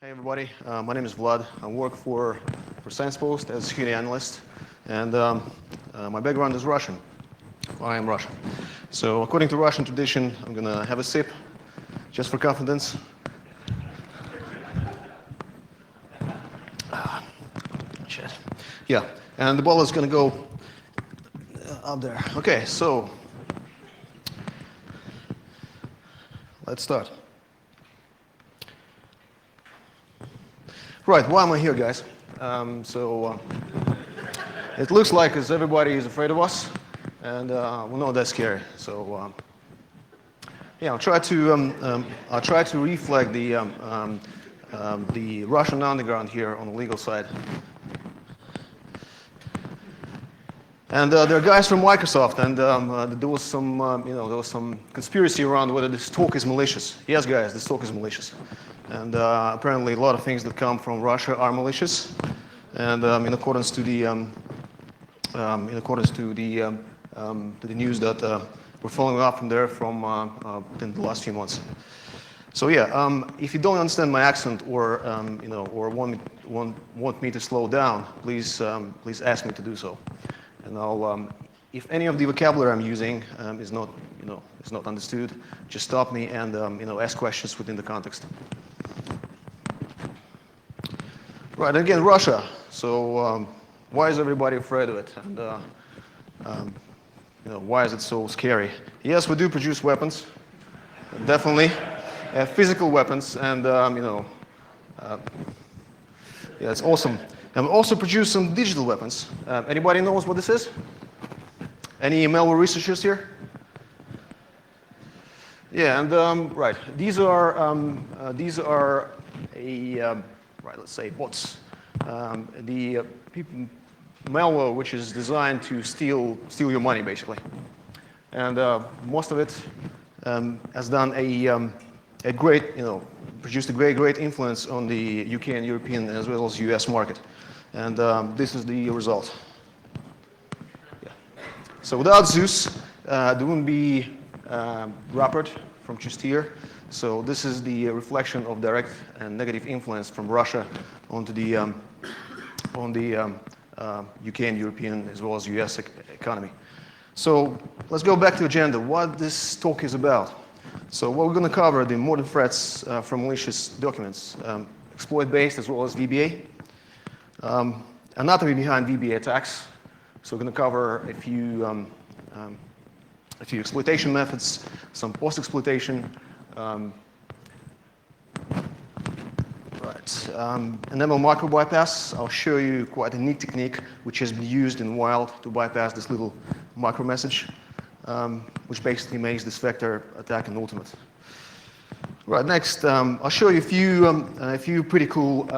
Hey everybody, my name is Vlad. I work for Science Post as a security analyst, and my background is Russian. I am Russian. So according to Russian tradition, I'm gonna have a sip, just for confidence. Shit. Yeah, and the ball is gonna go up there. Okay, so let's start. Right, why am I here, guys? It looks like as everybody is afraid of us, and we know that's scary. So yeah, I'll try to reflect the Russian underground here on the legal side. And there are guys from Microsoft, and there was some conspiracy around whether this talk is malicious. Yes, guys, this talk is malicious, and apparently a lot of things that come from Russia are malicious, and in accordance to the news that we're following up from there within the last few months. So yeah, if you don't understand my accent or or want me to slow down, please ask me to do so. And I'll, if any of the vocabulary I'm using is not understood, just stop me and ask questions within the context. Right, again, Russia. So why is everybody afraid of it? And why is it so scary? Yes, we do produce weapons, definitely, physical weapons, and yeah, it's awesome. And we also produce some digital weapons. Anybody knows what this is? Any malware researchers here? Yeah, and right, these are let's say bots. Malware which is designed to steal your money basically, and most of it has done a great produced a great influence on the UK and European as well as US market. And this is the result. Yeah. So without Zeus, there wouldn't be Rupert from just here. So this is the reflection of direct and negative influence from Russia onto the UK and European as well as US economy. So let's go back to the agenda. What this talk is about. So what we're going to cover the modern threats from malicious documents, exploit-based as well as VBA. Anatomy behind VBA attacks. So we're going to cover a few exploitation methods, some post-exploitation. Enable micro bypass. I'll show you quite a neat technique which has been used in wild to bypass this little micro message, which basically makes this vector attack an ultimate. Right. Next, I'll show you a few pretty cool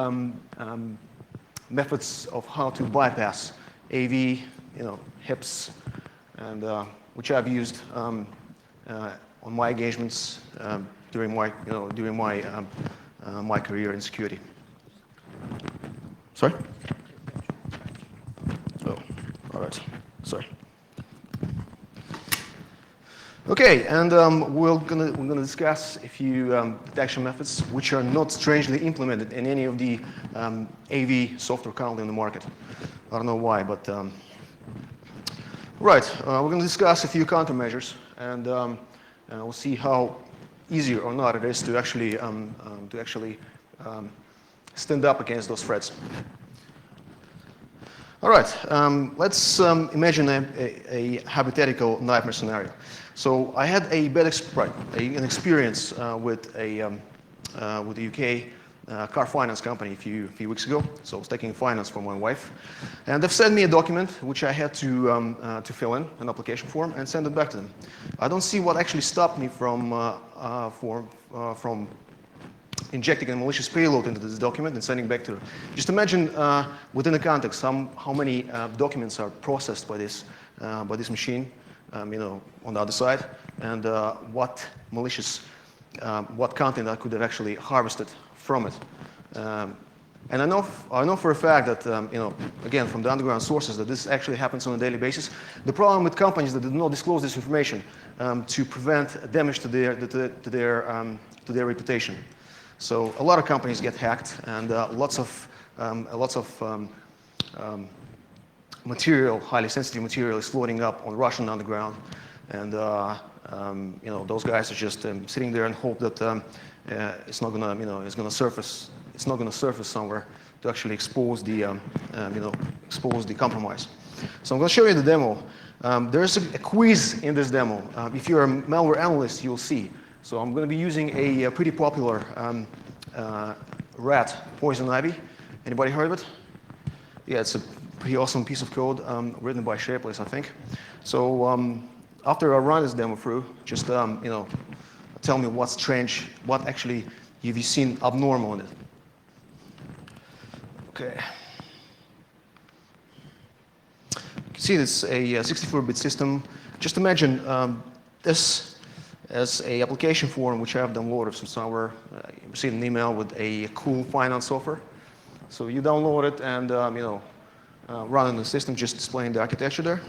methods of how to bypass AV, HIPs, and which I've used on my engagements during my career in security. Sorry? Oh, all right. Sorry. Okay, and we're gonna discuss a few detection methods which are not strangely implemented in any of the AV software currently in the market. I don't know why, but right. We're gonna discuss a few countermeasures, and we'll see how easy or not it is to actually stand up against those threats. All right. Let's imagine a hypothetical nightmare scenario. So I had an experience with a UK car finance company a few weeks ago. So I was taking finance for my wife, and they've sent me a document which I had to fill in an application form and send it back to them. I don't see what actually stopped me from injecting a malicious payload into this document and sending back to them. Just imagine within the context how many documents are processed by this machine. On the other side, and what content I could have actually harvested from it. And I know for a fact that, again, from the underground sources, that this actually happens on a daily basis. The problem with companies that do not disclose this information to prevent damage to their reputation. So a lot of companies get hacked, and lots of material, highly sensitive material, is floating up on Russian underground, and those guys are just sitting there and hope that it's not gonna surface. It's not gonna surface somewhere to actually expose the expose the compromise. So I'm gonna show you the demo. There's a quiz in this demo. If you're a malware analyst, you'll see. So I'm gonna be using a pretty popular rat, Poison Ivy. Anybody heard of it? Yeah, it's a pretty awesome piece of code written by Shapeless, I think. So after I run this demo through, just tell me what's strange, what actually you've seen abnormal in it. Okay. You can see this a 64-bit system. Just imagine this as a application form which I have downloaded from somewhere. You received an email with a cool finance offer. So you download it and run in the system, just displaying the architecture there.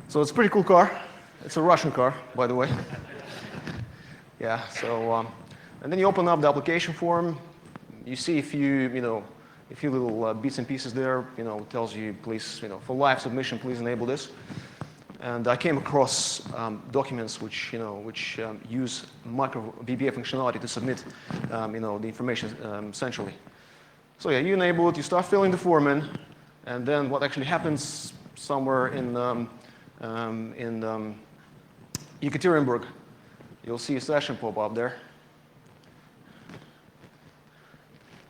So it's a pretty cool car. It's a Russian car, by the way. Yeah. So and then you open up the application form. You see a few little bits and pieces there. It tells you, please, for live submission, please enable this. And I came across documents which use micro VBA functionality to submit the information centrally. So yeah, you enable it, you start filling the form in, and then what actually happens somewhere in Yekaterinburg, you'll see a session pop up there.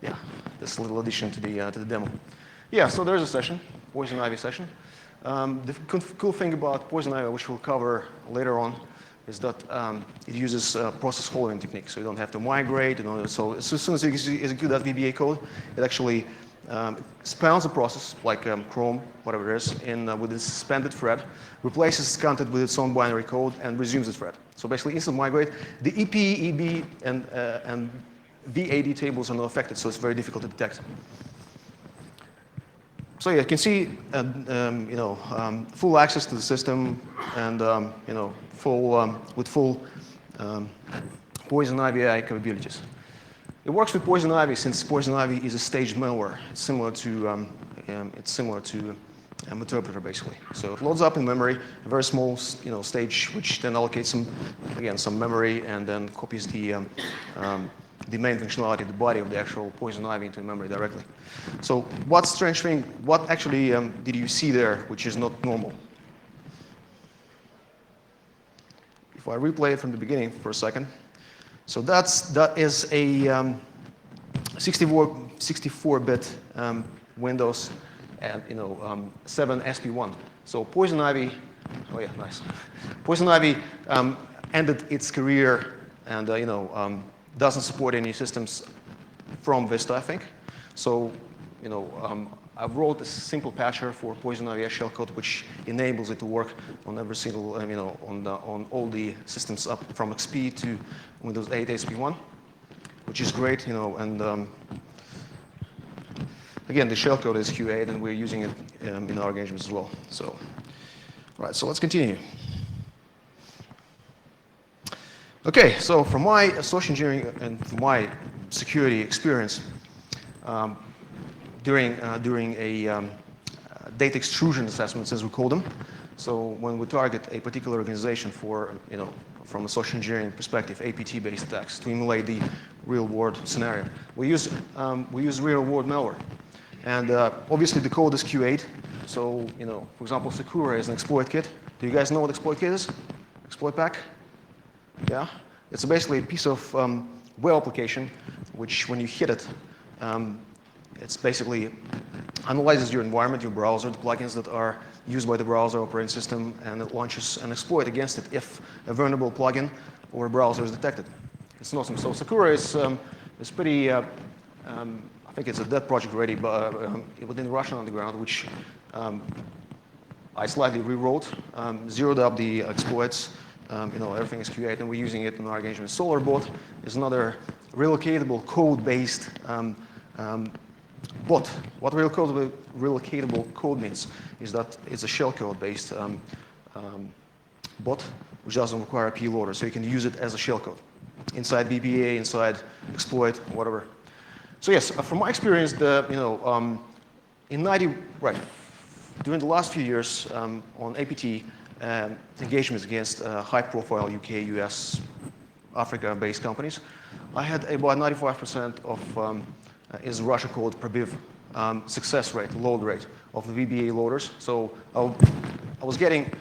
Yeah, this little addition to the demo. Yeah, so there's a session, Poison Ivy session. The cool thing about Poison Ivy, which we'll cover later on, is that it uses process following technique. So you don't have to migrate. So as soon as you execute that VBA code, it actually spawns a process like Chrome, whatever it is, with a suspended thread, replaces content with its own binary code, and resumes the thread. So basically, instant migrate. The EP, EB, and VAD tables are not affected, so it's very difficult to detect. So yeah, you can see full access to the system, and with full Poison Ivy AI capabilities. It works with Poison Ivy since Poison Ivy is a staged malware. It's similar to Interpreter basically. So it loads up in memory, a very small stage, which then allocates some memory, and then copies the main functionality, the body of the actual Poison Ivy into memory directly. So what's strange thing? What actually did you see there, which is not normal? If I replay it from the beginning for a second, so that is a 64-bit Windows and 7 SP1. So Poison Ivy, oh yeah, nice. Poison Ivy ended its career and doesn't support any systems from Vista, I think. So I wrote a simple patcher for Poison Ivy shellcode, which enables it to work on every single, on all the systems up from XP to Windows 8 SP1, which is great, and again, the shellcode is Q8, and we're using it in our engagements as well. So, right, so let's continue. Okay, so from my social engineering and from my security experience, during a data extrusion assessments, as we call them. So when we target a particular organization for, from a social engineering perspective, APT-based attacks to emulate the real-world scenario, we use real-world malware, and obviously the code is Q8. So for example, Sakura is an exploit kit. Do you guys know what exploit kit is? Exploit pack? Yeah, it's basically a piece of web application which, when you hit it, it's basically analyzes your environment, your browser, the plugins that are used by the browser operating system, and it launches an exploit against it if a vulnerable plugin or a browser is detected. It's awesome. So Sakura is pretty, I think it's a dead project already, but within the Russian underground, which I slightly rewrote, zeroed up the exploits. Everything is Q8, and we're using it in our engagement. SolarBot is another relocatable code-based bot. What relocatable code means is that it's a shellcode-based bot, which doesn't require a P loader, so you can use it as a shellcode inside VBA, inside exploit, whatever. So yes, from my experience, during the last few years on APT, engagements against high-profile UK, US, Africa-based companies, I had about 95% of, is Russia called PRBIV, success rate, load rate of the VBA loaders. So I was getting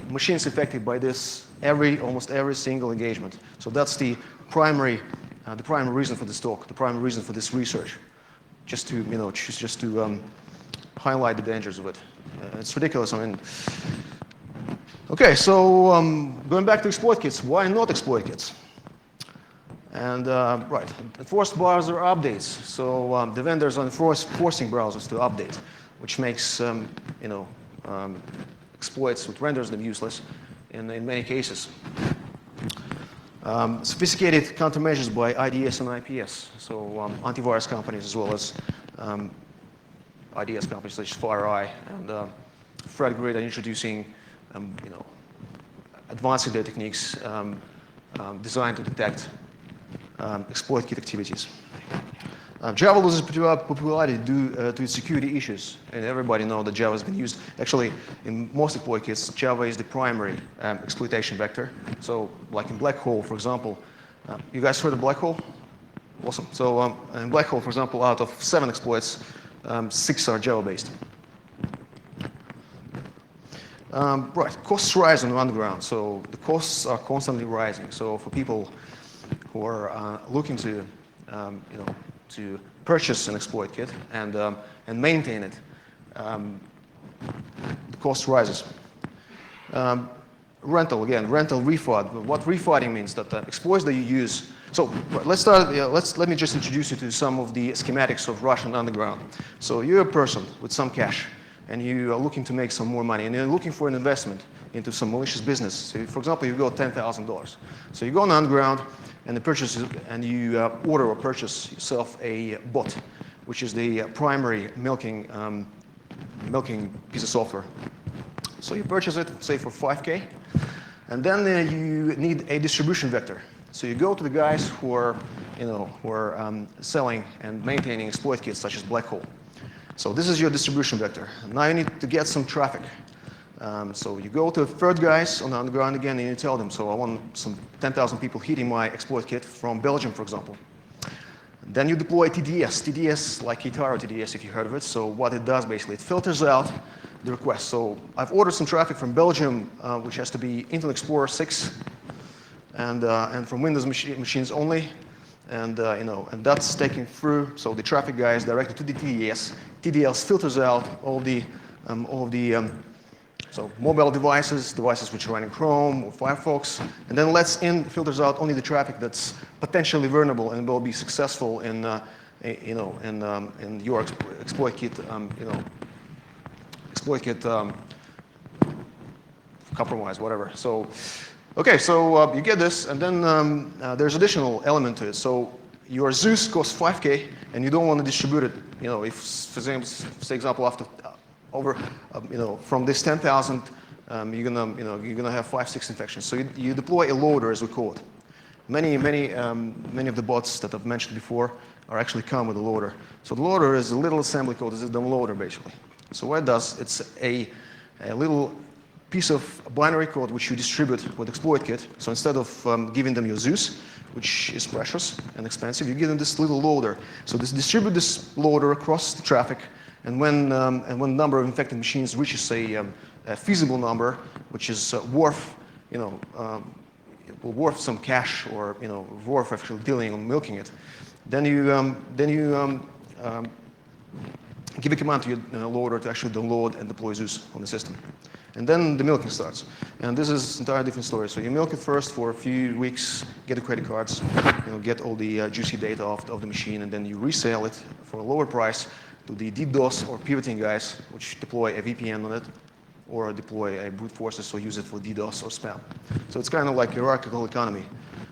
machines affected by this almost every single engagement. So that's the primary reason for this talk, the primary reason for this research, just to highlight the dangers of it. It's ridiculous. I mean, okay, so going back to exploit kits, why not exploit kits? And right, enforced browser updates. So the vendors are forcing browsers to update, which makes exploits, which renders them useless in many cases. Sophisticated countermeasures by IDS and IPS. So antivirus companies as well as IDS companies such as FireEye and FredGrid are introducing advanced data techniques designed to detect exploit kit activities. Java loses popularity due to its security issues, and everybody knows that Java has been used. Actually, in most exploit kits, Java is the primary exploitation vector. So, like in Black Hole, for example, you guys heard of Black Hole? Awesome. So, in Black Hole, for example, out of 7 exploits, 6 are Java-based. Right, costs rise on the underground, so the costs are constantly rising. So, for people who are looking to to purchase an exploit kit and maintain it, the cost rises. Rental refund. What refunding means that the exploits that you use. So let's start. Let me just introduce you to some of the schematics of Russian underground. So you're a person with some cash, and you are looking to make some more money, and you're looking for an investment into some malicious business. So, for example, you got $10,000. So you go on the underground, and you order or purchase yourself a bot, which is the primary milking piece of software. So you purchase it, say for $5K, and then you need a distribution vector. So you go to the guys who are selling and maintaining exploit kits such as Black Hole. So this is your distribution vector. Now you need to get some traffic. So you go to the third guys on the underground again, and you tell them, so I want some 10,000 people hitting my exploit kit from Belgium, for example. Then you deploy TDS, like Kitaro TDS, if you heard of it. So what it does, basically, it filters out the request. So I've ordered some traffic from Belgium, which has to be Internet Explorer 6, and from Windows machines only. And that's taken through. So the traffic guy is directed to the TDS. TDS filters out all the so mobile devices which are running Chrome or Firefox, and then filters out only the traffic that's potentially vulnerable and will be successful in your exploit kit, compromise, whatever. So, okay, so you get this, and then there's additional element to it. So your Zeus costs $5K, and you don't want to distribute it. If, for example, from this 10,000, you're gonna have 5-6 infections. So you deploy a loader, as we call it. Many of the bots that I've mentioned before are actually come with a loader. So the loader is a little assembly code. It's a dumb loader, basically. So what it does, it's a little piece of binary code which you distribute with exploit kit. So instead of giving them your Zeus, which is precious and expensive, you give them this little loader. So distribute this loader across the traffic. And when the number of infected machines reaches a feasible number, which is worth some cash or worth actually dealing on milking it, then you give a command to your loader to actually download and deploy Zeus on the system, and then the milking starts. And this is an entirely different story. So you milk it first for a few weeks, get the credit cards, get all the juicy data of the machine, and then you resell it for a lower price to the DDoS or pivoting guys, which deploy a VPN on it, or deploy a brute forces, so use it for DDoS or spam. So it's kind of like a hierarchical economy,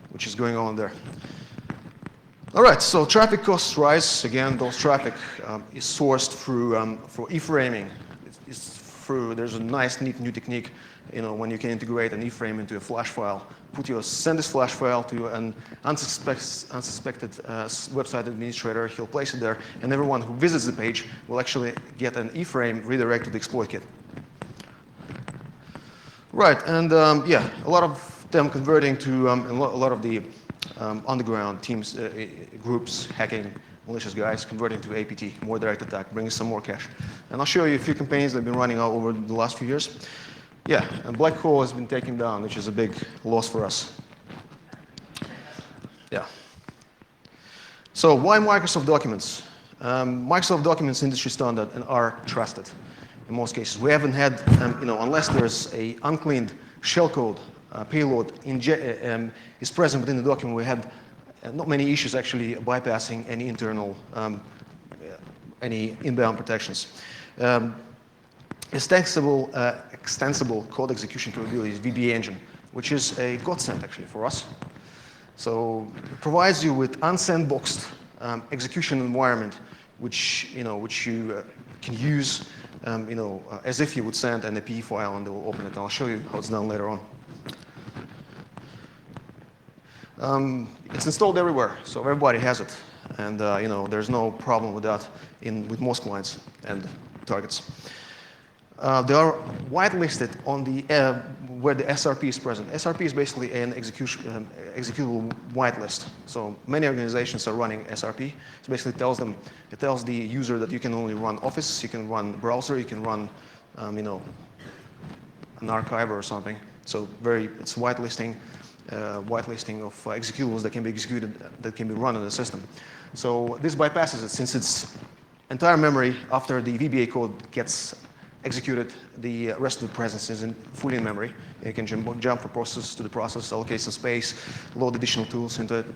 which is going on there. All right, so traffic costs rise. Again, those traffic is sourced through e-framing. There's a nice, neat new technique when you can integrate an iframe into a flash file, send this flash file to an unsuspected website administrator. He'll place it there, and everyone who visits the page will actually get an iframe redirect to the exploit kit. Right, and yeah, a lot of them converting to a lot of the underground teams, groups, hacking, malicious guys converting to APT, more direct attack, bringing some more cash. And I'll show you a few campaigns that have been running out over the last few years. Yeah, and Black Hole has been taken down, which is a big loss for us. Yeah. So why Microsoft Documents? Microsoft Documents industry standard and are trusted in most cases. We haven't had, unless there's a uncleaned shellcode payload is present within the document, we had not many issues actually bypassing any internal, any inbound protections. Extensible code execution capabilities, VBA engine, which is a godsend actually for us. So it provides you with unsandboxed execution environment, which you can use, as if you would send an API file and they will open it. And I'll show you how it's done later on. It's installed everywhere, so everybody has it, and there's no problem with that with most clients and targets. They are whitelisted on where the SRP is present. SRP is basically an executable whitelist. So many organizations are running SRP. So basically it tells the user that you can only run Office, you can run browser, you can run an archiver or something. So it's whitelisting of executables that can be executed, that can be run in the system. So this bypasses it, since its entire memory after the VBA code gets executed, the rest of the presence is fully in memory. You can jump from process to the process, allocate some space, load additional tools into it,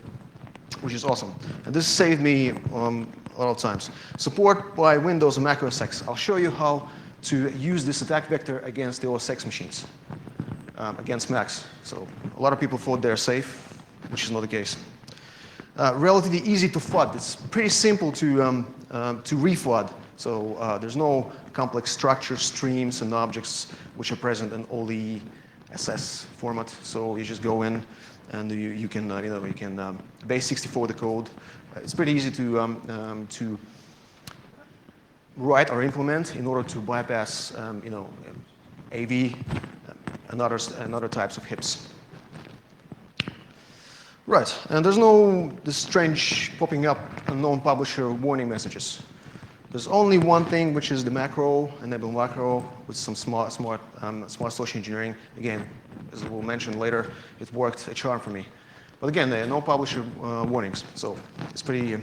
which is awesome. And this saved me a lot of times. Support by Windows and Mac OS X. I'll show you how to use this attack vector against the OS X machines, against Macs. So a lot of people thought they're safe, which is not the case. Relatively easy to FUD. It's pretty simple to refud. So there's no complex structures, streams, and objects which are present in all the SS format. So you just go in and you can base 64 the code. It's pretty easy to write or implement in order to bypass AV and other types of HIPs. Right, and there's this strange popping up unknown publisher warning messages. There's only one thing, which is the macro, enable macro, with some smart social engineering. Again, as we'll mention later, it worked a charm for me. But again, there are no publisher warnings, so it's pretty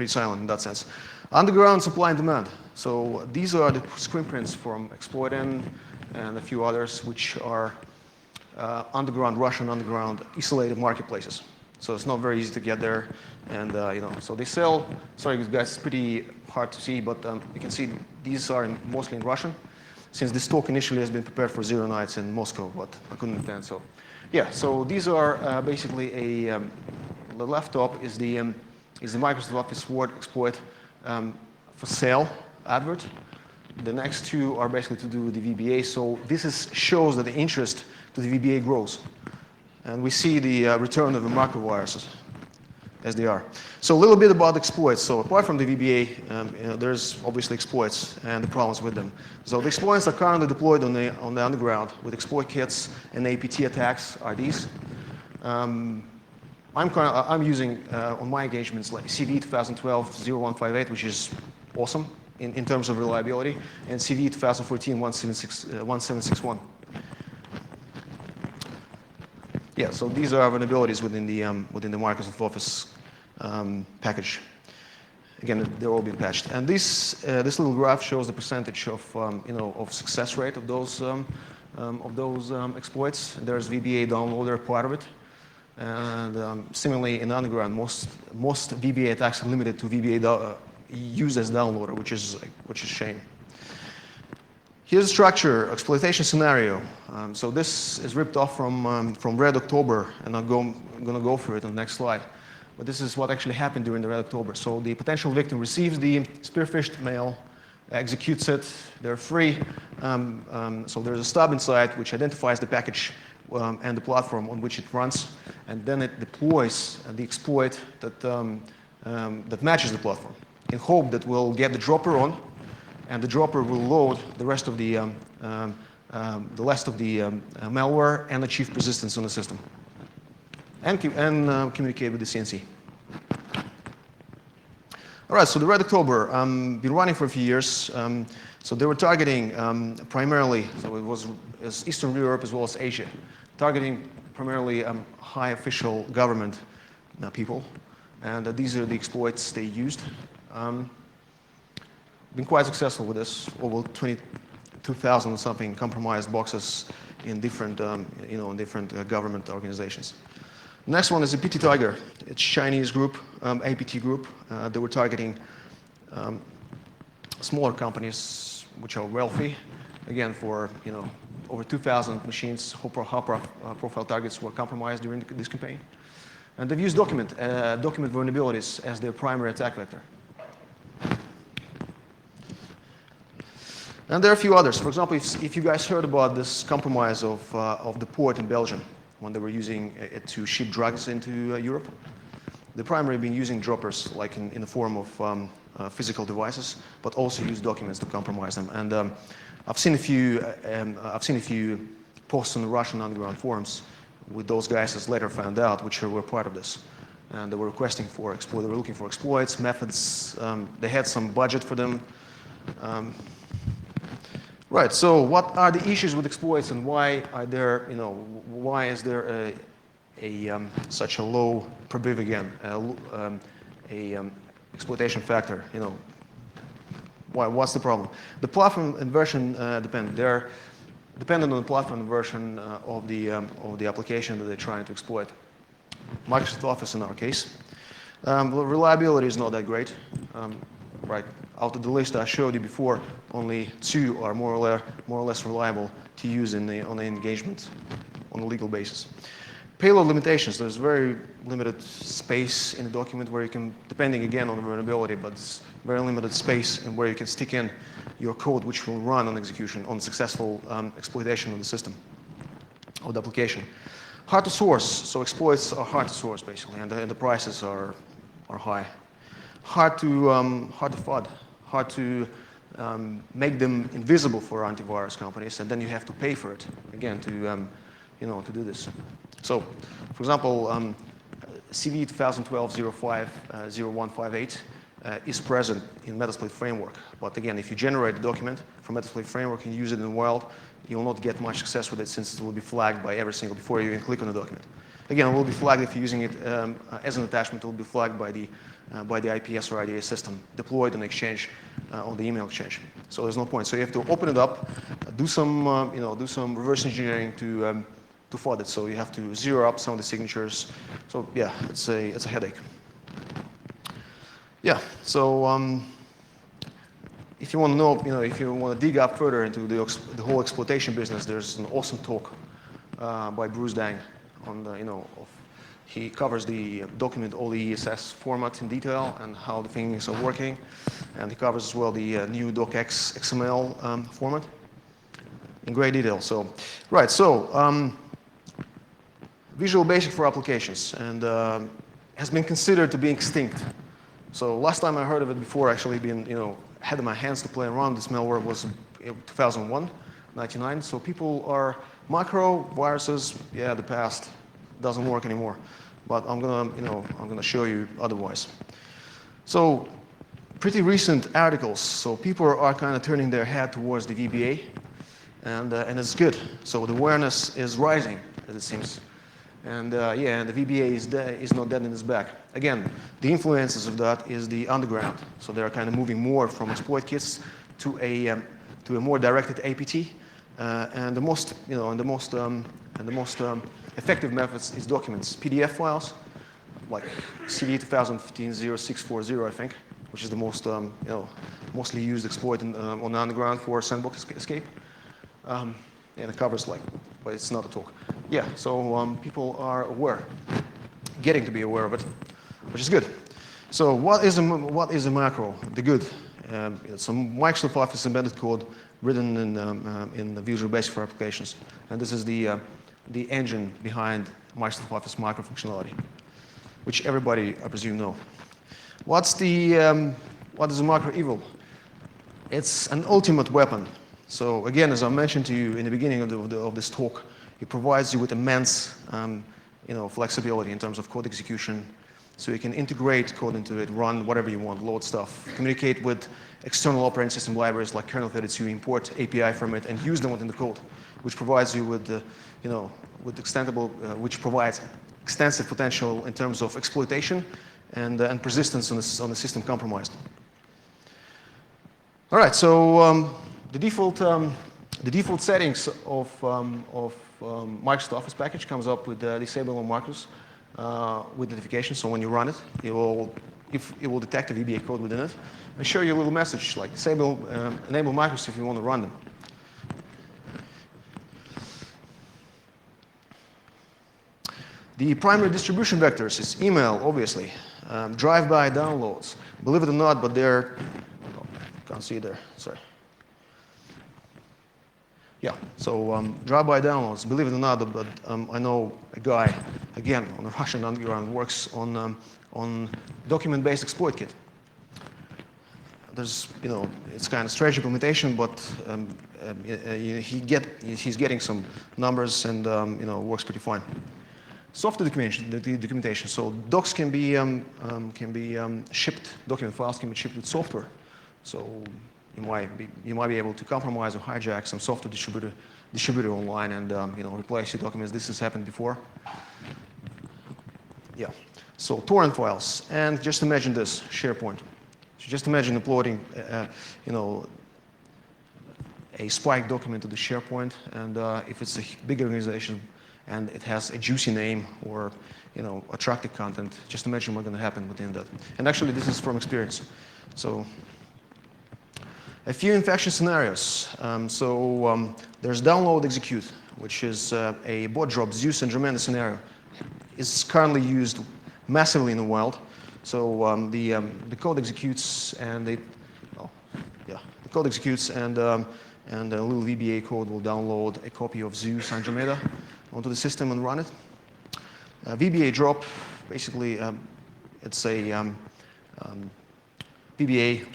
silent in that sense. Underground supply and demand. So these are the screen prints from Exploitin and a few others, which are Russian underground isolated marketplaces. So it's not very easy to get there, and so they sell. Sorry guys, it's pretty hard to see, but you can see these are mostly in Russian, since this talk initially has been prepared for 0 nights in Moscow, but I couldn't attend. So yeah, so these are basically the left top is the Microsoft Office Word exploit for sale advert. The next two are basically to do with the VBA. So this shows that the interest to the VBA grows. And we see the return of the macroviruses as they are. So a little bit about exploits. So apart from the VBA, there's obviously exploits and the problems with them. So the exploits are currently deployed on the underground with exploit kits and APT attacks are these. I'm using on my engagements like CV 2012-0158, which is awesome in terms of reliability, and CV 2014-1761. Yeah, so these are vulnerabilities within the Microsoft Office package. Again, they're all being patched. And this little graph shows the percentage of success rate of those exploits. There's VBA downloader part of it, and similarly in underground, most VBA attacks are limited to VBA used as downloader, which is a shame. Here's the structure, exploitation scenario. So this is ripped off from Red October, and I'm going to go through it on the next slide. But this is what actually happened during the Red October. So the potential victim receives the spearphished mail, executes it, they're free, So there's a stub inside which identifies the package and the platform on which it runs, and then it deploys the exploit that matches the platform in hope that we'll get the dropper on, and the dropper will load the rest of the malware and achieve persistence on the system, and communicate with the CNC. All right, so the Red October, been running for a few years. So they were targeting primarily, so it was Eastern Europe as well as Asia, targeting primarily high official government people, and these are the exploits they used. Been quite successful with this, over 22,000 something compromised boxes in different, in different government organizations. Next one is the PT Tiger. It's Chinese group, APT group. They were targeting smaller companies which are wealthy. Again, for over 2,000 machines, profile targets were compromised during this campaign. And they've used document vulnerabilities as their primary attack vector. And there are a few others. For example, if you guys heard about this compromise of the port in Belgium when they were using it to ship drugs into Europe, they primarily been using droppers, like in the form of physical devices, but also use documents to compromise them. And I've seen a few posts on the Russian underground forums with those guys as later found out, which were part of this. And they were requesting for exploit. They were looking for exploits, methods. They had some budget for them. Right. So, what are the issues with exploits, and why are there? Why is there such a low probability again, exploitation factor? What's the problem? The platform and version depend. They're dependent on the platform and version of the application that they're trying to exploit. Microsoft Office in our case. Reliability is not that great. Right. Out of the list I showed you before, only 2 are more or less reliable to use on the engagement on a legal basis. Payload limitations. There's very limited space in the document where you can, depending again on the vulnerability, but it's very limited space in where you can stick in your code which will run on execution on successful exploitation of the system or the application. Hard to source. So exploits are hard to source basically, and the prices are high. Hard to FUD, hard to make them invisible for antivirus companies, and then you have to pay for it again to to do this. So, for example, CV 2012-05-0158 is present in Metasploit framework, but again, if you generate a document from Metasploit framework and use it in the wild, you will not get much success with it since it will be flagged by every single before you even click on the document. Again, it will be flagged if you're using it as an attachment. It will be flagged by the IPS or IDA system deployed on the exchange, on the email exchange. So there's no point. So you have to open it up, do some reverse engineering to FUD it. So you have to zero up some of the signatures. So yeah, it's a headache. Yeah. So if you want to know, if you want to dig up further into the whole exploitation business, there's an awesome talk by Bruce Dang on he covers the document, all the ESS formats in detail and how the things are working, and he covers as well the new docx XML format in great detail. So, right. So, Visual Basic for applications, and has been considered to be extinct. So last time I heard of it before, actually had in my hands to play around this malware was 2001, 99. So people are macro viruses. Yeah, the past doesn't work anymore. But I'm gonna show you otherwise. So pretty recent articles. So people are kind of turning their head towards the VBA, and it's good. So the awareness is rising, as it seems. And and the VBA is not dead in its back. Again, the influences of that is the underground. So they are kind of moving more from exploit kits to a more directed APT. And the most effective methods is documents, PDF files, like CV 2015-0640, I think, which is the most mostly used exploit on the underground for sandbox escape. And it covers but it's not a talk. Yeah, so people are aware, getting to be aware of it, which is good. So what is a macro? The good. Some Microsoft Office embedded code written in the Visual Basic for applications. And this is the engine behind Microsoft Office micro functionality, which everybody, I presume, know. What is a macro evil? It's an ultimate weapon. So again, as I mentioned to you in the beginning of this talk, it provides you with immense flexibility in terms of code execution. So you can integrate code into it, run whatever you want, load stuff, communicate with external operating system libraries like kernel 32, import API from it, and use them within the code, which provides you with which provides extensive potential in terms of exploitation and persistence on the system compromised. All right, so the default settings of Microsoft Office package comes up with disable on macros with notification. So when you run it, it will detect a VBA code within it and show you a little message like enable macros if you want to run them. The primary distribution vectors is email, obviously, drive-by downloads. Believe it or not, but they're can't see there. Sorry. Yeah, so drive-by downloads, believe it or not, but I know a guy, again, on the Russian underground, works on document-based exploit kit. There's, it's kind of strange implementation, but he's getting some numbers and, works pretty fine. Software documentation. So docs can be shipped, document files can be shipped with software. So you might be able to compromise or hijack some software distributor online and replace your documents. This has happened before. Yeah. So torrent files, and just imagine this SharePoint. So just imagine uploading a spike document to the SharePoint, and if it's a big organization and it has a juicy name or attractive content, just imagine what's going to happen within that. And actually, this is from experience. So a few infection scenarios. There's download execute, which is a bot drop Zeus and Dromenda scenario. It's currently used massively in the wild. So the code executes and the code executes and a little VBA code will download a copy of Zeus and Dromeda onto the system and run it. VBA drop, basically, it's a VBA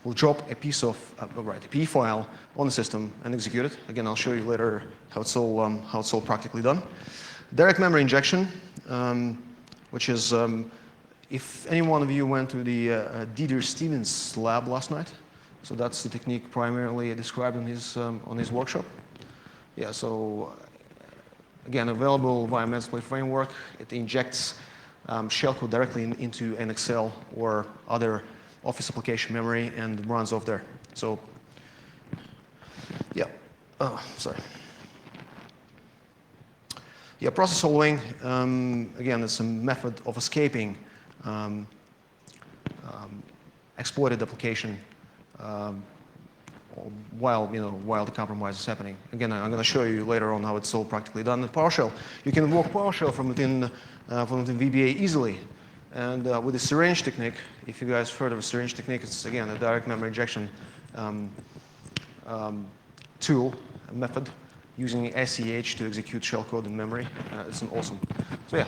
will drop a piece of a P file on the system and execute it. Again, I'll show you later how it's all practically done. Direct memory injection, which is if any one of you went to the Dieter Stevens lab last night, so that's the technique primarily described on his workshop. Yeah, so again, available via Metasploit framework. It injects shellcode directly into an Excel or other Office application memory and runs off there. So, yeah, sorry. Yeah, process following, again, it's a method of escaping exploited application while the compromise is happening. Again, I'm going to show you later on how it's all practically done. In PowerShell, you can invoke PowerShell from within VBA easily. And with the syringe technique, if you guys heard of a syringe technique, it's again a direct memory injection tool, a method using SEH to execute shellcode in memory. It's an awesome. So yeah,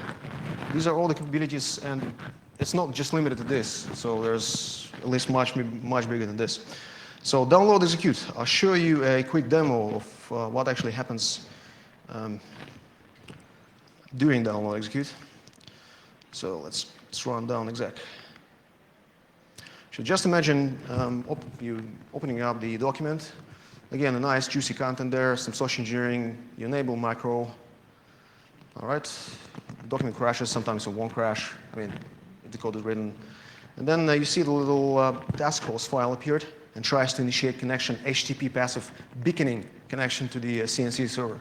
these are all the capabilities, and it's not just limited to this. So there's at least much bigger than this. So download, execute. I'll show you a quick demo of what actually happens during download, execute. So let's run down exec. So just imagine you opening up the document. Again, a nice juicy content there, some social engineering. You enable macro. All right. Document crashes. Sometimes it won't crash. I mean, if the code is written. And then you see the little task calls file appeared and tries to initiate connection, HTTP passive beaconing connection to the CNC server.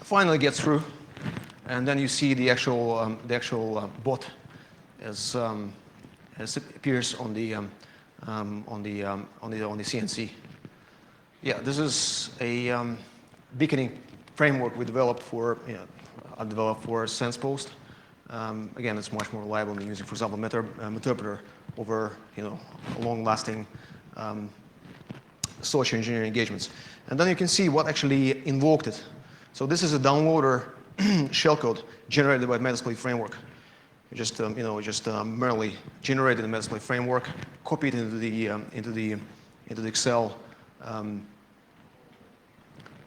Finally gets through, and then you see the actual bot as appears on the CNC. Yeah, this is a beaconing framework we developed for I developed for SensePost. Again, it's much more reliable than using, for example, Meterpreter over long-lasting social engineering engagements. And then you can see what actually invoked it. So this is a downloader shellcode generated by Metasploit framework. Just merely generated the Metasploit framework, copied into the Excel.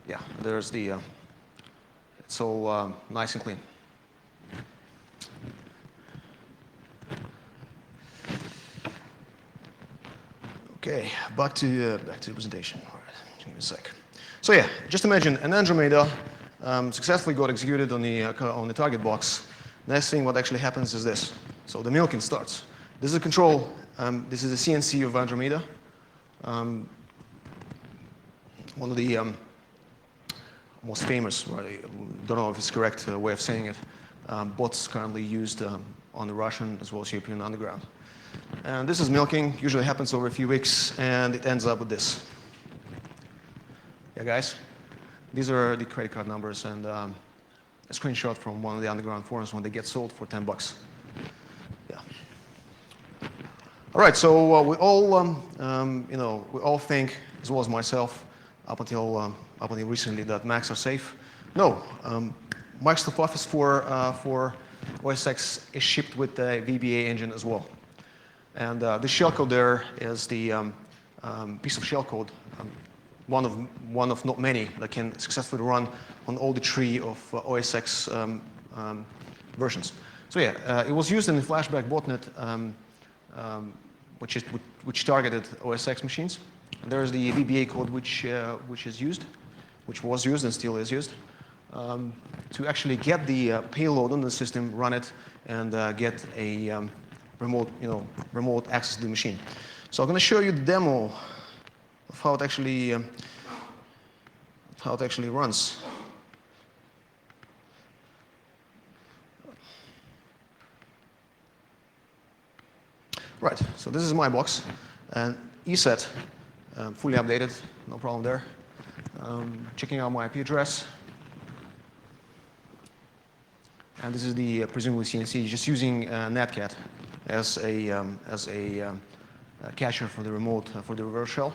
Yeah, there's the. It's all nice and clean. Okay, back to the presentation. All right, give me a sec. So yeah, just imagine an Andromeda successfully got executed on the target box. Next thing, what actually happens is this. So the milking starts. This is a control. This is a CNC of Andromeda. One of the most famous, I don't know if it's the correct way of saying it, bots currently used on the Russian as well as European underground. And this is milking, usually happens over a few weeks, and it ends up with this. Yeah, guys? These are the credit card numbers and a screenshot from one of the underground forums when they get sold for $10. Yeah. All right, so we all think, as well as myself, up until recently, that Macs are safe. No, Microsoft Office for OS X is shipped with the VBA engine as well. And the shellcode there is the piece of shellcode, one of not many that can successfully run on all the tree of OS X versions. So yeah, it was used in the flashback botnet, which targeted OS X machines. And there is the VBA code which was used and still is used to actually get the payload on the system, run it, and get a remote access to the machine. So I'm going to show you the demo of how it actually runs. Right. So this is my box, and ESET, fully updated, no problem there. Checking out my IP address. And this is the presumably CNC, just using Netcat as a catcher for the remote, for the reverse shell.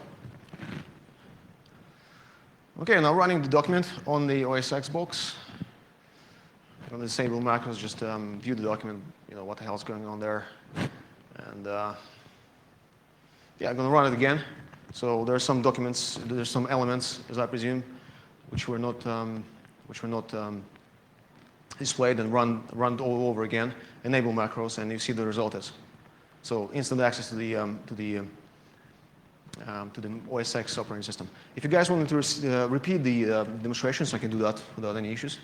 Okay, now running the document on the OS X box. I'm going to disable macros, just view the document, what the hell's going on there. And yeah, I'm going to run it again. So there are some documents, there's some elements, as I presume, which were not displayed, and run all over again. Enable macros, and you see the result is. So instant access to the OS X operating system. If you guys want me to repeat the demonstrations, I can do that without any issues.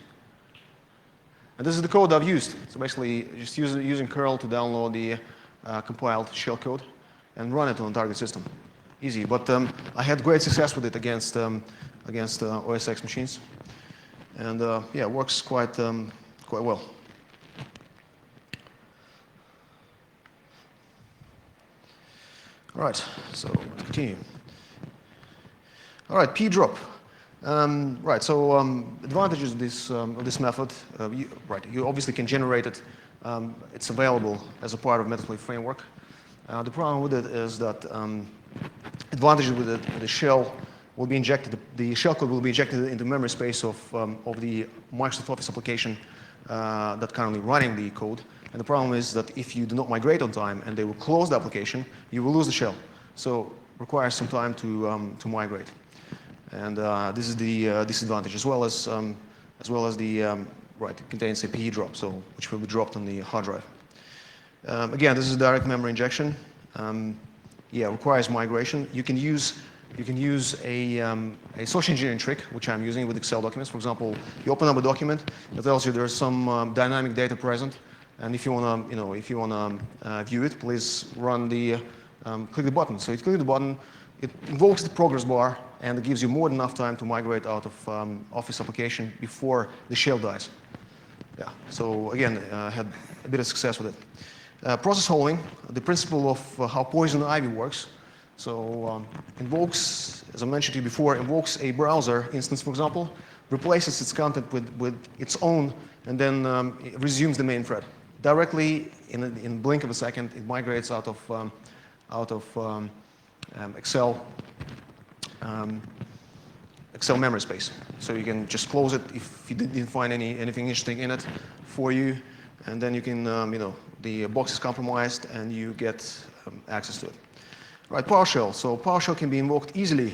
And this is the code I've used. So basically, just using curl to download the compiled shellcode and run it on the target system. Easy, but I had great success with it against OS X machines, and yeah, it works quite well. All right, so continue. All right, p-drop. Right, so advantages of this method. You obviously can generate it. It's available as a part of Metasploit framework. The problem with it is that advantages with it, the shell will be injected. The shellcode will be injected into memory space of the Microsoft Office application that's currently running the code. And the problem is that if you do not migrate on time and they will close the application, you will lose the shell. So it requires some time to migrate. And this is the disadvantage, as well as the it contains a PE drop, so which will be dropped on the hard drive. Again, this is direct memory injection. Yeah, requires migration. You can use a social engineering trick, which I'm using with Excel documents. For example, you open up a document that tells you there's some dynamic data present, and if you want to view it, please run the click the button. So you click the button, it invokes the progress bar, and it gives you more than enough time to migrate out of Office application before the shell dies. Yeah. So again, had a bit of success with it. Process holding, the principle of how poison ivy works. So invokes, as I mentioned to you before, invokes a browser instance, for example, replaces its content with its own, and then it resumes the main thread. directly in blink of a second, it migrates out of Excel Excel memory space. So you can just close it if you didn't find anything interesting in it for you, and then you can, the box is compromised and you get access to it. Right, PowerShell. So PowerShell can be invoked easily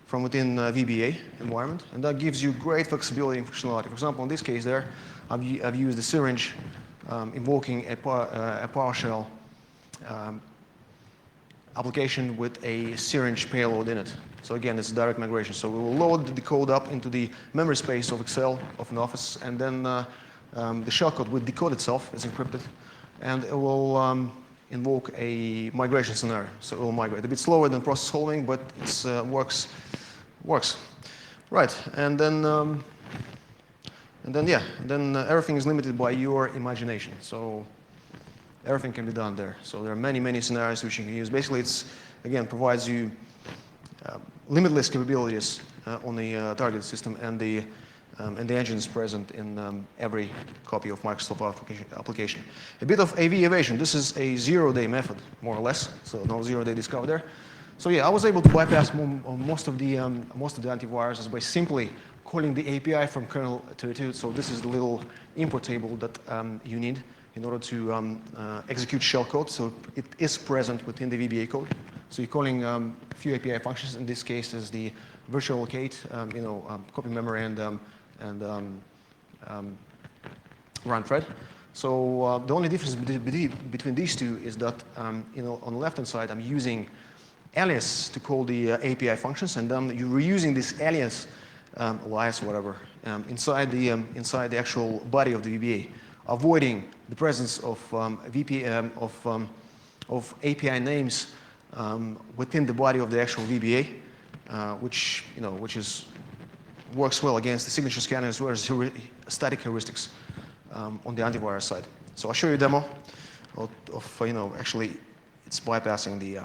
from within VBA environment, and that gives you great flexibility and functionality. For example, in this case there, I've used the syringe invoking a PowerShell application with a syringe payload in it. So again, it's a direct migration. So we will load the code up into the memory space of Excel, of an Office, and then the shellcode will decode itself as encrypted, and it will invoke a migration scenario. So it will migrate. A bit slower than process solving, but it works. Right, and then everything is limited by your imagination. So everything can be done there. So there are many scenarios which you can use. Basically, it's again provides you limitless capabilities on the target system, and the engine is present in every copy of Microsoft application. A bit of AV evasion. This is a zero-day method, more or less. So no zero-day discover there. So yeah, I was able to bypass most of the antiviruses by simply calling the API from kernel 32. So this is the little import table that you need in order to execute shellcode. So it is present within the VBA code. So you're calling a few API functions. In this case, is the virtual locate, copy memory and run thread. So the only difference between these two is that on the left-hand side, I'm using alias to call the API functions, and then you're reusing this alias, alias whatever, inside the actual body of the VBA, avoiding the presence of of API names within the body of the actual VBA, which works well against the signature scanner as well as static heuristics on the antivirus side. So I'll show you a demo of actually it's bypassing the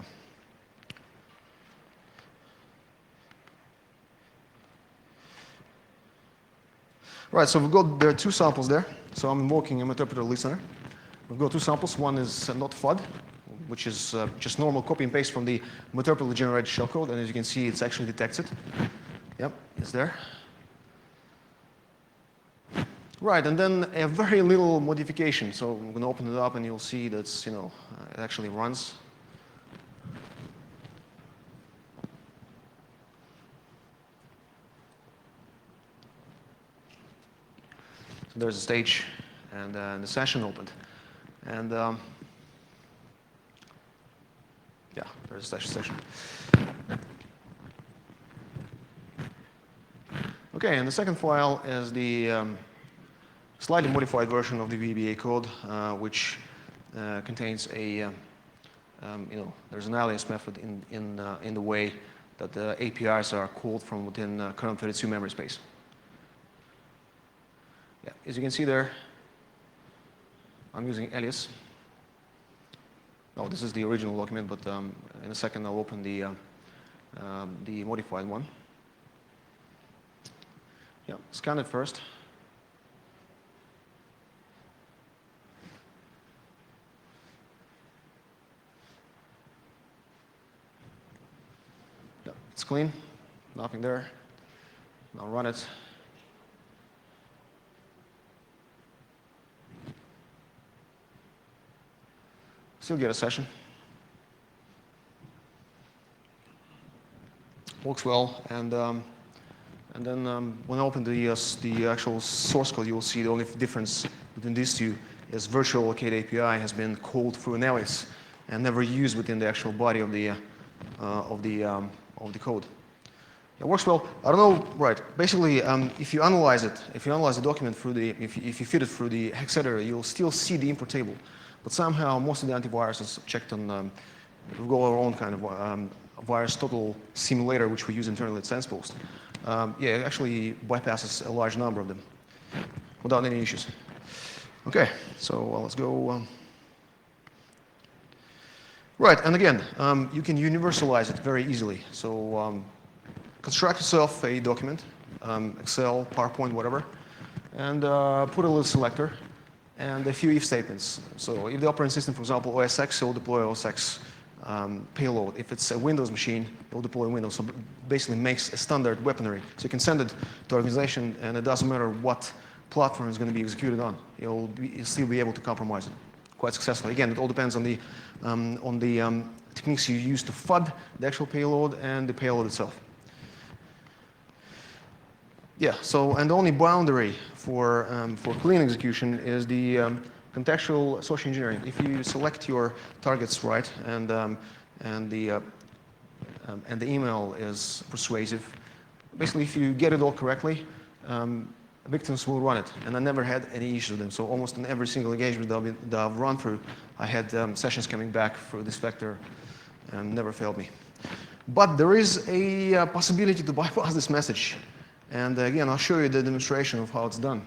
right. So there are two samples there. So I'm invoking a interpreter listener. We've got two samples. One is not FUD, which is just normal copy and paste from the interpreter generated shellcode, and as you can see, it's actually detects it. Yep, it's there. Right, and then a very little modification. So I'm going to open it up, and you'll see that it actually runs. So there's a stage, and the session opened, and yeah, there's a session. Okay, and the second file is the slightly modified version of the VBA code, which contains a, there's an alias method in the way that the APIs are called from within kernel 32 memory space. Yeah, as you can see there, I'm using alias. No, this is the original document, but in a second I'll open the modified one. Yeah, scan it first. Yeah, it's clean, nothing there. Now run it. Still get a session. Works well, and then when I open the actual source code, you will see the only difference between these two is virtual locate API has been called through an alias and never used within the actual body of the code. It works well. I don't know, right? Basically, if you analyze the document through if you feed it through the hex editor, you'll still see the import table. But somehow, most of the antiviruses checked on, we've got our own kind of virus total simulator, which we use internally at SensePost. Yeah, it actually bypasses a large number of them without any issues. Okay, so let's go. Right, and again, you can universalize it very easily. So construct yourself a document, Excel, PowerPoint, whatever, and put a little selector. and a few if statements. So if the operating system, for example, OS X, it will deploy OS X payload. If it's a Windows machine, it will deploy Windows. So basically makes a standard weaponry. So you can send it to organization, and it doesn't matter what platform is going to be executed on. You'll still be able to compromise it quite successfully. Again, it all depends on the techniques you use to FUD the actual payload and the payload itself. Yeah, so, and the only boundary for clean execution is the contextual social engineering. If you select your targets right and the email is persuasive, basically if you get it all correctly, victims will run it. And I never had any issues with them. So almost in every single engagement that I've run through, I had sessions coming back for this vector and never failed me. But there is a possibility to bypass this message. And again, I'll show you the demonstration of how it's done.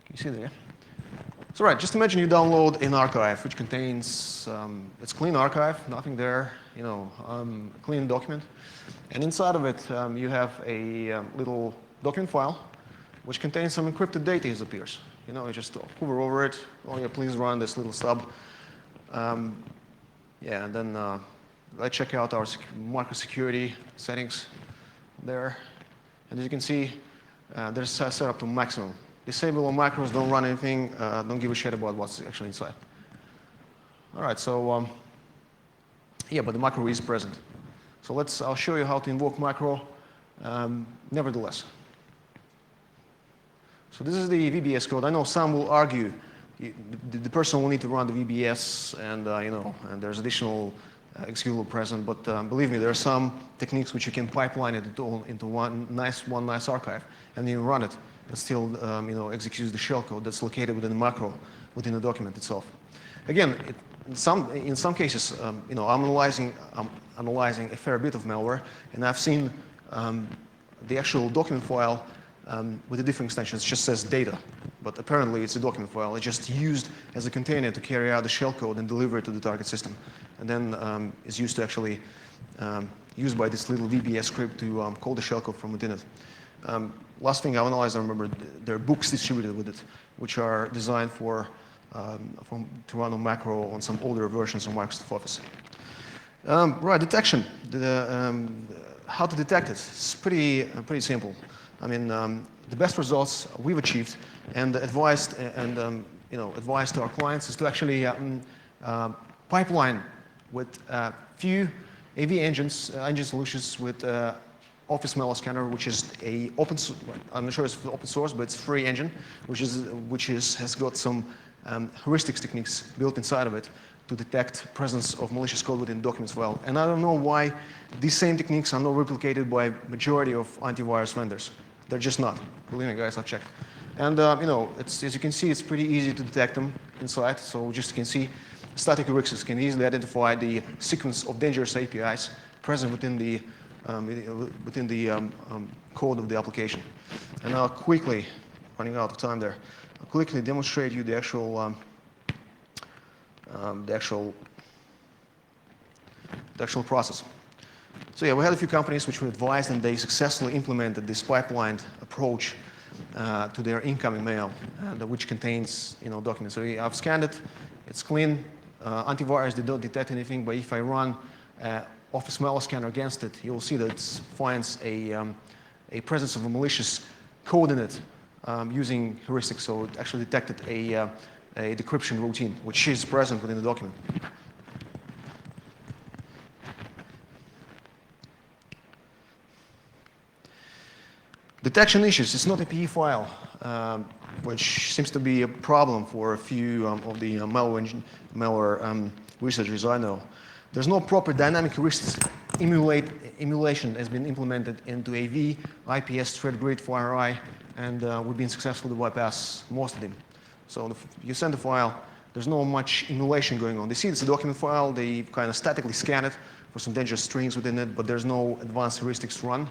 You see there? So right, just imagine you download an archive which contains, it's clean archive, nothing there, you know, clean document. And inside of it, you have a little document file which contains some encrypted data as it appears. You know, you just hover over it. Oh yeah, please run this little stub. Yeah, and then I check out our micro security settings there. And as you can see, they're set up to maximum. Disable all macros, don't run anything, don't give a shit about what's actually inside. All right, so yeah, but the macro is present. So I'll show you how to invoke macro nevertheless. So this is the VBS code. I know some will argue the person will need to run the VBS and you know, and there's additional executable present, but believe me, there are some techniques which you can pipeline it into one nice archive, and you run it. It still you know, executes the shellcode that's located within the macro, within the document itself. Again, in some cases, you know, I'm analyzing a fair bit of malware, and I've seen the actual document file with a different extension. It just says data, but apparently it's a document file. It's just used as a container to carry out the shellcode and deliver it to the target system, and then is used to actually used by this little VBS script to call the shellcode from within it. Last thing I analyzed, I remember there are books distributed with it, which are designed to run on macro on some older versions of Microsoft Office. Right, detection. How to detect it? It's pretty simple. I mean, the best results we've achieved and advised to our clients is to actually pipeline with few AV engine solutions with Office Malware Scanner, which is a I'm not sure it's open source, but it's a free engine, which has got some heuristics techniques built inside of it to detect presence of malicious code within documents file. And I don't know why these same techniques are not replicated by majority of antivirus vendors. They're just not. Believe me, guys, I've checked. And you know, as you can see, it's pretty easy to detect them inside. So just you can see, static heuristics can easily identify the sequence of dangerous APIs present within the code of the application. And I'll quickly, running out of time there, I'll quickly demonstrate you the actual process. So yeah, we had a few companies which were advised, and they successfully implemented this pipelined approach to their incoming mail, which contains, you know, documents. So I've scanned it; it's clean. Antivirus, they don't detect anything. But if I run Office Malware Scanner against it, you'll see that it finds a presence of a malicious code in it using heuristics. So it actually detected a decryption routine, which is present within the document. Detection issues. It's not a PE file, which seems to be a problem for a few of the malware researchers I know. There's no proper dynamic heuristics emulation has been implemented into AV, IPS, threat grid, FireEye, and we've been successful to bypass most of them. So you send the file, there's not much emulation going on. They see it's a document file, they kind of statically scan it for some dangerous strings within it, but there's no advanced heuristics run.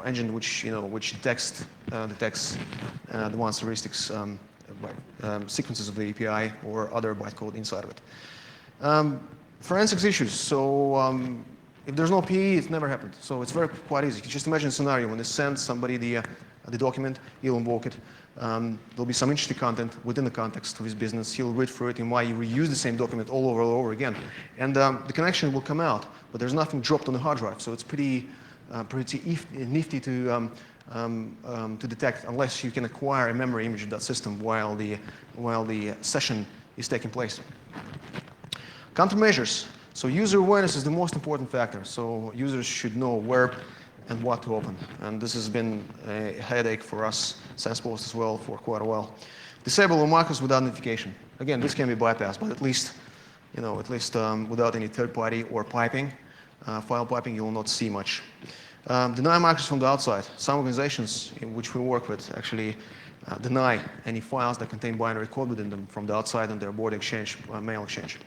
Engine which detects advanced heuristics sequences of the API or other bytecode inside of it. Forensics issues. So if there's no PE, it never happened. So it's quite easy. Just imagine a scenario when they send somebody the document, he'll invoke it. There'll be some interesting content within the context of his business. He'll read through it and why you reuse the same document all over again. And the connection will come out, but there's nothing dropped on the hard drive. So it's pretty nifty to detect unless you can acquire a memory image of that system while the session is taking place. Countermeasures. So user awareness is the most important factor. So users should know where and what to open. And this has been a headache for us, SensePost as well, for quite a while. Disable all markers without notification. Again, this can be bypassed, but at least without any third party or piping, file piping, you will not see much. Deny markers from the outside. Some organizations in which we work with actually deny any files that contain binary code within them from the outside on their board exchange, mail exchange.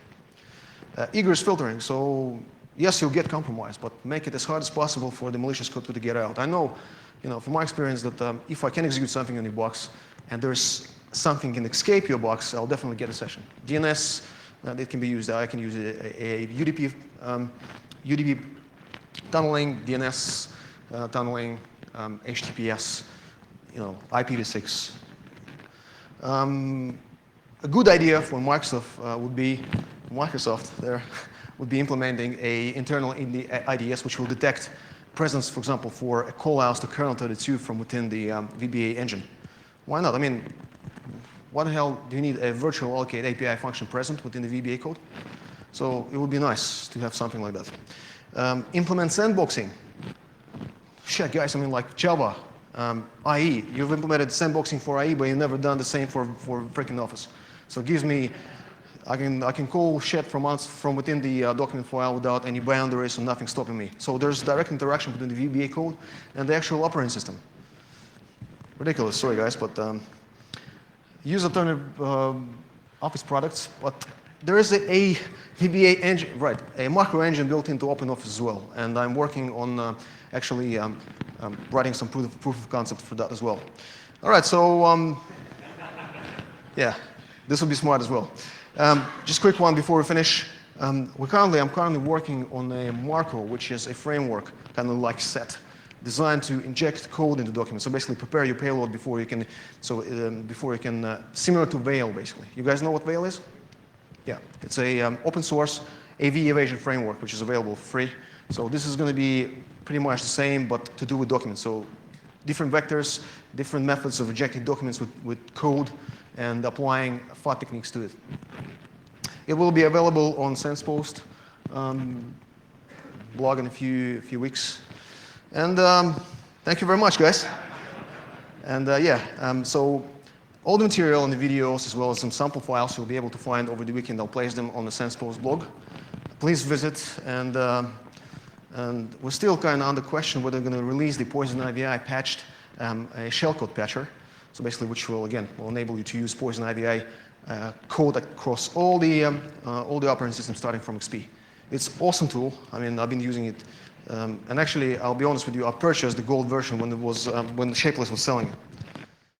Egress filtering. So yes, you'll get compromised, but make it as hard as possible for the malicious code to get out. I know, from my experience that if I can execute something in your box and there's something can escape your box, I'll definitely get a session. DNS, it can be used. I can use a UDP tunneling, DNS tunneling, HTTPS, IPv6. A good idea for Microsoft would be implementing a internal IDS which will detect presence, for example, for a callouts to kernel 32 from within the VBA engine. Why not? I mean, what the hell do you need a virtual allocate API function present within the VBA code? So it would be nice to have something like that. Implement sandboxing. Shit, guys, I mean, like Java, IE. You've implemented sandboxing for IE, but you've never done the same for freaking Office. So it gives me, I can call shit from within the document file without any boundaries and nothing stopping me. So there's direct interaction between the VBA code and the actual operating system. Ridiculous, sorry guys, but use alternative Office products, but there is a VBA engine, right, a macro engine built into OpenOffice as well, and I'm working on actually writing some proof of concept for that as well. All right, so yeah, this will be smart as well. Just a quick one before we finish. I'm currently working on a Marco, which is a framework, kind of like set, designed to inject code into documents. So basically, prepare your payload before you can. Similar to Veil, basically. You guys know what Veil is? Yeah, it's a open source AV evasion framework, which is available for free. So this is going to be pretty much the same, but to do with documents. So different vectors, different methods of injecting documents with code and applying FAT techniques to it. It will be available on SensePost blog in a few weeks. And thank you very much, guys. And so all the material and the videos, as well as some sample files, you'll be able to find over the weekend. I'll place them on the SensePost blog. Please visit. And we're still kind of under question whether we're going to release the Poison IVI patched a shellcode patcher. So basically, which will enable you to use Poison IVI code across all the operating systems starting from XP. It's an awesome tool. I mean, I've been using it. And actually, I'll be honest with you, I purchased the gold version when the Shapeless was selling it.